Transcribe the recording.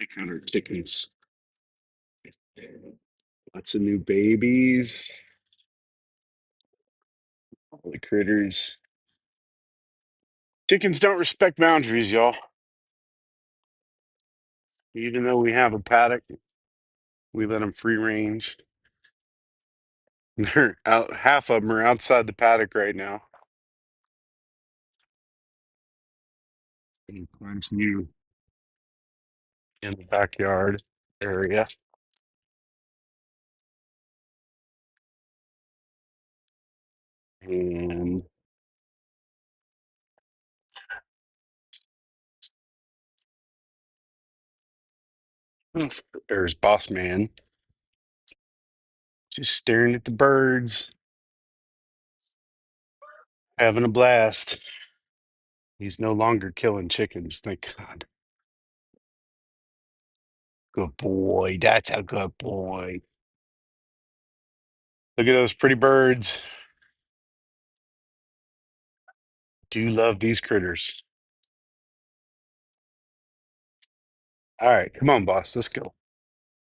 Check out our chickens. Lots of new babies. All the critters. Chickens don't respect boundaries, y'all. Even though we have a paddock, we let them free range. They're out. Half of them are outside the paddock right now. And quite a few in the backyard area. And there's Boss Man just staring at the birds, having a blast. He's no longer killing chickens, thank God. Good boy. That's a good boy. Look at those pretty birds. Do love these critters. All right, come on, boss. Let's go.